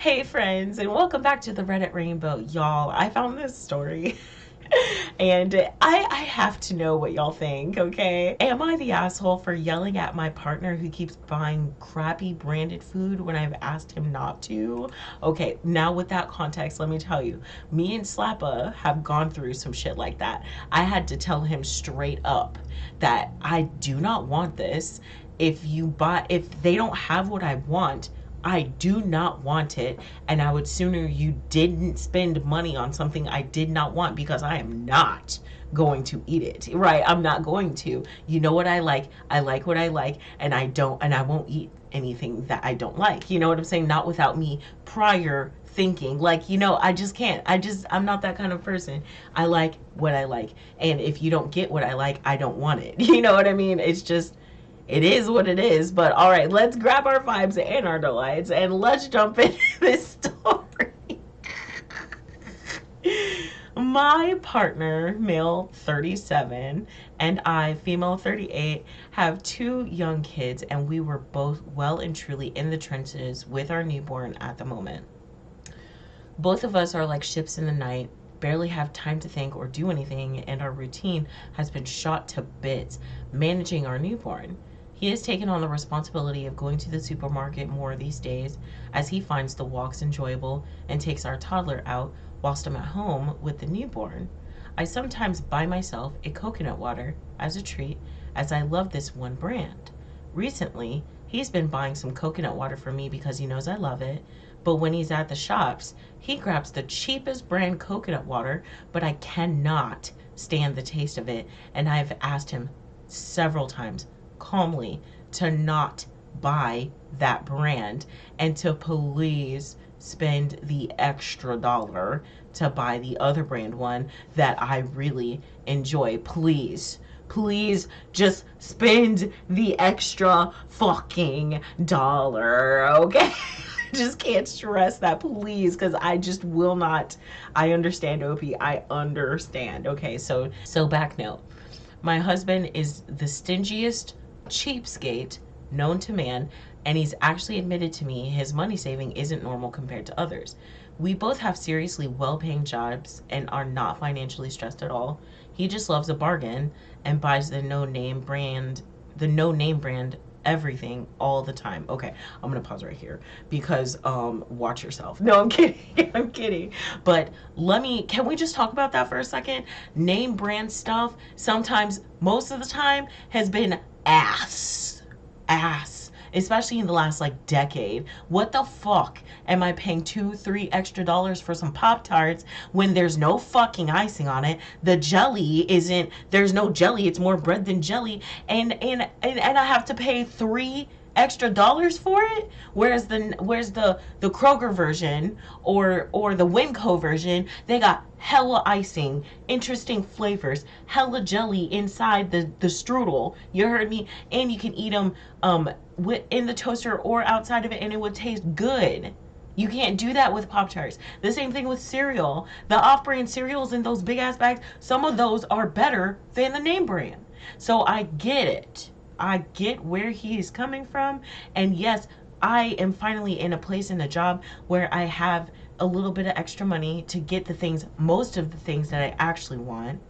Hey friends, and welcome back to the Reddit Rainbow. Y'all, I found this story and I have to know what y'all think, okay? Am I the asshole for yelling at my partner who keeps buying crappy branded food when I've asked him not to? Okay, now with that context, let me tell you, me and Slappa have gone through some shit like that. I had to tell him straight up that I do not want this. If they don't have what I want, I do not want it, and I would sooner you didn't spend money on something I did not want because I am not going to eat it. Right? I'm not going to. You know what I like? I like what I like, and I won't eat anything that I don't like. You know what I'm saying? Not without me prior thinking. Like, I just can't. I'm not that kind of person. I like what I like, and if you don't get what I like, I don't want it. You know what I mean? It's just it is what it is. But all right, let's grab our vibes and our delights and let's jump into this story. My partner, male 37, and I, female 38, have two young kids, and we were both well and truly in the trenches with our newborn at the moment. Both of us are like ships in the night, barely have time to think or do anything, and our routine has been shot to bits managing our newborn. He has taken on the responsibility of going to the supermarket more these days, as he finds the walks enjoyable and takes our toddler out whilst I'm at home with the newborn. I sometimes buy myself a coconut water as a treat, as I love this one brand. Recently, he's been buying some coconut water for me because he knows I love it, but when he's at the shops, he grabs the cheapest brand coconut water, but I cannot stand the taste of it, and I've asked him several times calmly to not buy that brand and to please spend the extra dollar to buy the other brand one that I really enjoy. Please just spend the extra fucking dollar, okay? Just can't stress that, please, because I just will not. I understand, Opie. I understand. Okay, so back note. My husband is the stingiest cheapskate known to man, and he's actually admitted to me his money saving isn't normal compared to others. We both have seriously well paying jobs and are not financially stressed at all. He just loves a bargain and buys the no name brand everything all the time. Okay, I'm gonna pause right here because watch yourself. No, I'm kidding. I'm kidding. But can we just talk about that for a second? Name brand stuff sometimes, most of the time, has been ass, especially in the last like decade. What the fuck am I paying $2-3 extra for some Pop Tarts when there's no fucking icing on it? The jelly isn't, there's no jelly, it's more bread than jelly, and I have to pay $3 extra for it, whereas the Kroger version or the Winco version, they got hella icing, interesting flavors, hella jelly inside the strudel. You heard me. And you can eat them in the toaster or outside of it, and it would taste good. You can't do that with Pop Tarts. The same thing with cereal. The off brand cereals in those big ass bags, some of those are better than the name brand. So I get it. I get where he is coming from. And yes, I am finally in a place in a job where I have a little bit of extra money to get most of the things that I actually want.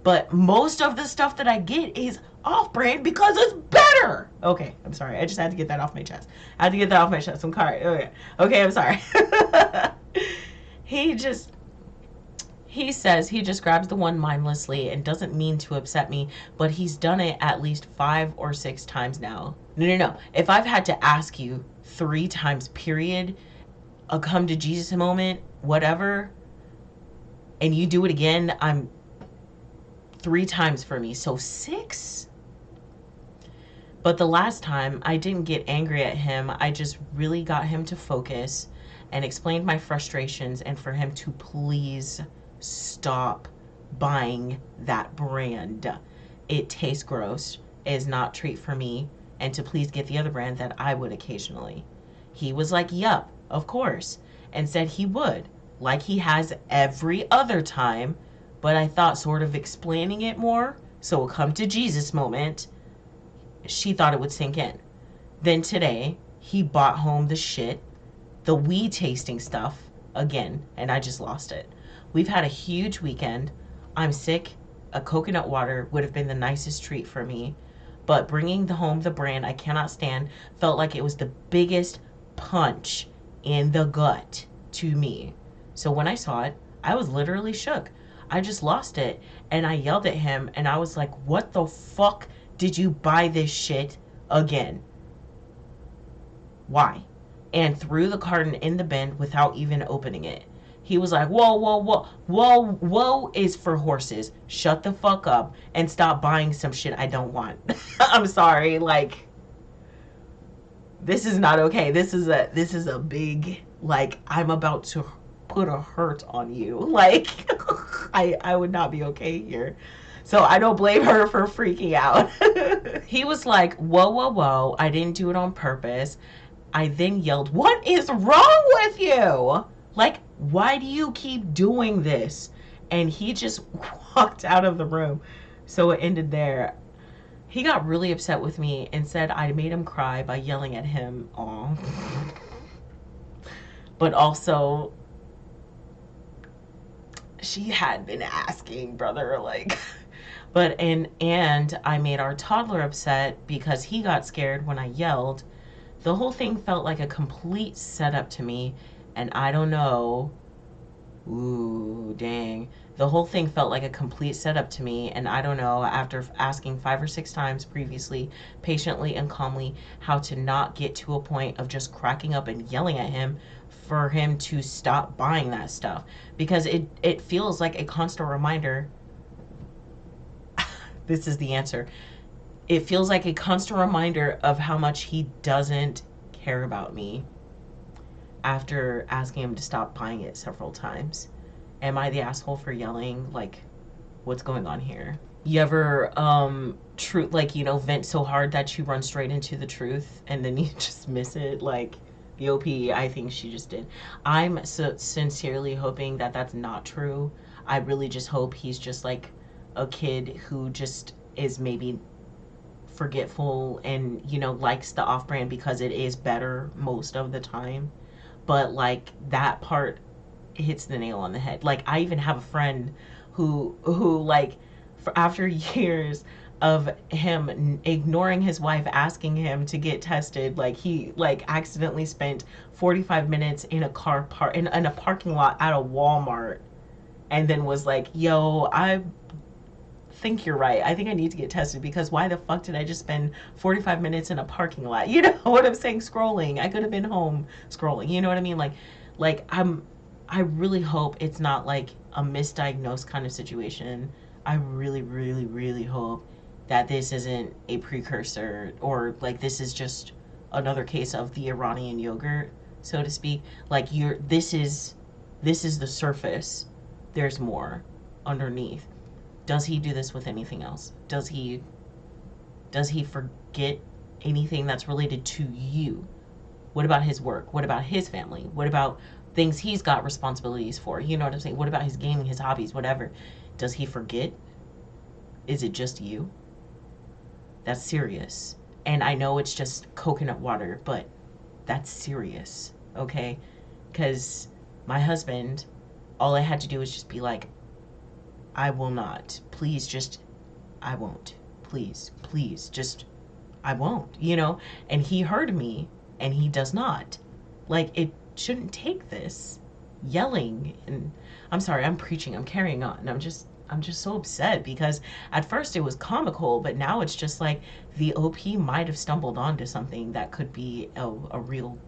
But most of the stuff that I get is off brand because it's better. Okay, I'm sorry. I just had to get that off my chest. I had to get that off my chest. I'm sorry. Okay, I'm sorry. he just he says he just grabs the one mindlessly and doesn't mean to upset me, but he's done it at least 5 or 6 times now. No. If I've had to ask you 3 times, period, a come to Jesus moment, whatever, and you do it again, I'm 3 times for me. So 6? But the last time, I didn't get angry at him. I just really got him to focus and explained my frustrations and for him to please stop buying that brand. It tastes gross, is not treat for me, and to please get the other brand that I would occasionally. He was like, yup, of course, and said he would, like he has every other time, but I thought sort of explaining it more, so a come to Jesus moment, she thought it would sink in. Then today, he bought home the shit the weed tasting stuff again, and I just lost it. We've had a huge weekend. I'm sick. A coconut water would have been the nicest treat for me, but bringing home the brand I cannot stand felt like it was the biggest punch in the gut to me. So when I saw it, I was literally shook. I just lost it, and I yelled at him, and I was like, what the fuck did you buy this shit again? Why? And threw the carton in the bin without even opening it. He was like, whoa, whoa, whoa, whoa, whoa is for horses. Shut the fuck up and stop buying some shit I don't want. I'm sorry, like, this is not okay. This is a big, like, I'm about to put a hurt on you. Like, I would not be okay here. So I don't blame her for freaking out. He was like, whoa, whoa, whoa, I didn't do it on purpose. I then yelled, what is wrong with you? Like, why do you keep doing this? And he just walked out of the room. So it ended there. He got really upset with me and said I made him cry by yelling at him. Aw. But also, she had been asking, brother, like, but and I made our toddler upset because he got scared when I yelled. The whole thing felt like a complete setup to me, and I don't know. Ooh, dang. The whole thing felt like a complete setup to me, and I don't know, after asking 5 or 6 times previously, patiently and calmly, how to not get to a point of just cracking up and yelling at him for him to stop buying that stuff. Because it feels like a constant reminder. This is the answer. It feels like a constant reminder of how much he doesn't care about me after asking him to stop buying it several times. Am I the asshole for yelling? Like, what's going on here? You ever like, vent so hard that you run straight into the truth and then you just miss it? Like the OP, I think she just did. I'm so sincerely hoping that that's not true. I really just hope he's just like a kid who just is maybe forgetful and likes the off-brand because it is better most of the time. But like, that part hits the nail on the head. Like, I even have a friend who like, for after years of him ignoring his wife asking him to get tested, like, he like accidentally spent 45 minutes in a in a parking lot at a Walmart, and then was like, yo, I think you're right. I think I need to get tested because why the fuck did I just spend 45 minutes in a parking lot? You know what I'm saying? Scrolling. I could have been home scrolling. You know what I mean? Like I really hope it's not like a misdiagnosed kind of situation. I really, really, really hope that this isn't a precursor, or like this is just another case of the Iranian yogurt, so to speak. Like, this is the surface. There's more underneath. Does he do this with anything else? Does he forget anything that's related to you? What about his work? What about his family? What about things he's got responsibilities for? You know what I'm saying? What about his gaming, his hobbies, whatever? Does he forget? Is it just you? That's serious. And I know it's just coconut water, but that's serious, okay? Because my husband, all I had to do was just be like, I will not. Please, just, I won't. Please, please, just, I won't, And he heard me, and he does not. Like, it shouldn't take this yelling. And I'm sorry, I'm preaching, I'm carrying on. I'm just so upset because at first it was comical, but now it's just like the OP might have stumbled onto something that could be a real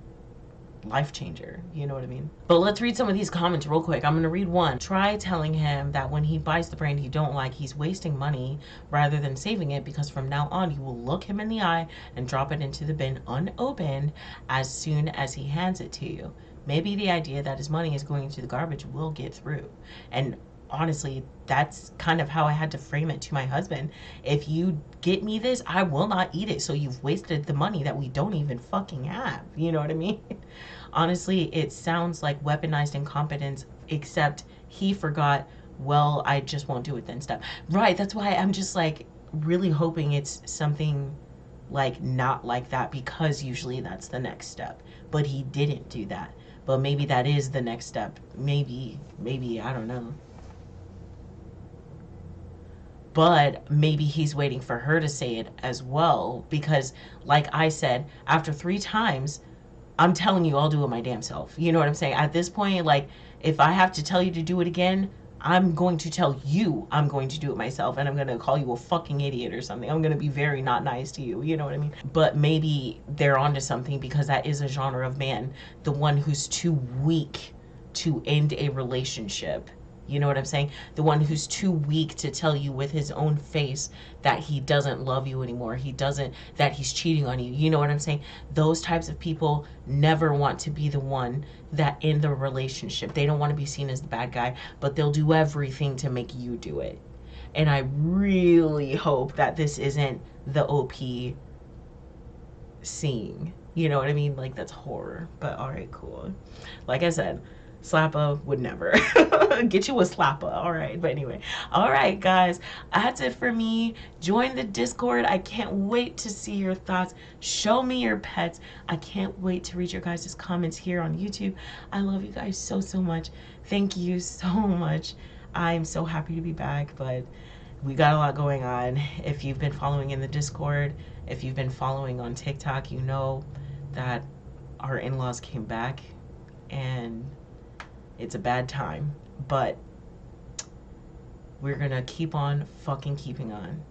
life changer. You know what I mean? But let's read some of these comments real quick. I'm going to read one. Try telling him that when he buys the brand you don't like, he's wasting money rather than saving it, because from now on you will look him in the eye and drop it into the bin unopened as soon as he hands it to you. Maybe the idea that his money is going into the garbage will get through. And honestly, that's kind of how I had to frame it to my husband. If you get me this, I will not eat it. So you've wasted the money that we don't even fucking have. You know what I mean? Honestly, it sounds like weaponized incompetence, except he forgot, well, I just won't do it then stuff. Right, that's why I'm just like really hoping it's something like not like that, because usually that's the next step. But he didn't do that. but maybe that is the next step. Maybe, I don't know. But maybe he's waiting for her to say it as well, because like I said, after 3 times, I'm telling you, I'll do it my damn self. You know what I'm saying? At this point, like, if I have to tell you to do it again, I'm going to tell you I'm going to do it myself, and I'm going to call you a fucking idiot or something. I'm going to be very not nice to you. You know what I mean? But maybe they're onto something, because that is a genre of man, the one who's too weak to end a relationship. You know what I'm saying? The one who's too weak to tell you with his own face that he doesn't love you anymore. He doesn't, that he's cheating on you. You know what I'm saying? Those types of people never want to be the one that in the relationship. They don't want to be seen as the bad guy, but they'll do everything to make you do it. And I really hope that this isn't the OP scene. You know what I mean? Like, that's horror. But all right, cool. Like I said, Slappa would never get you a Slappa. All right. But anyway, all right, guys, that's it for me. Join the Discord. I can't wait to see your thoughts. Show me your pets. I can't wait to read your guys' comments here on YouTube. I love you guys so, so much. Thank you so much. I'm so happy to be back, but we got a lot going on. If you've been following in the Discord, if you've been following on TikTok, you know that our in-laws came back, and it's a bad time, but we're gonna keep on fucking keeping on.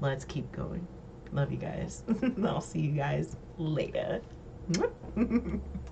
Let's keep going. Love you guys. I'll see you guys later.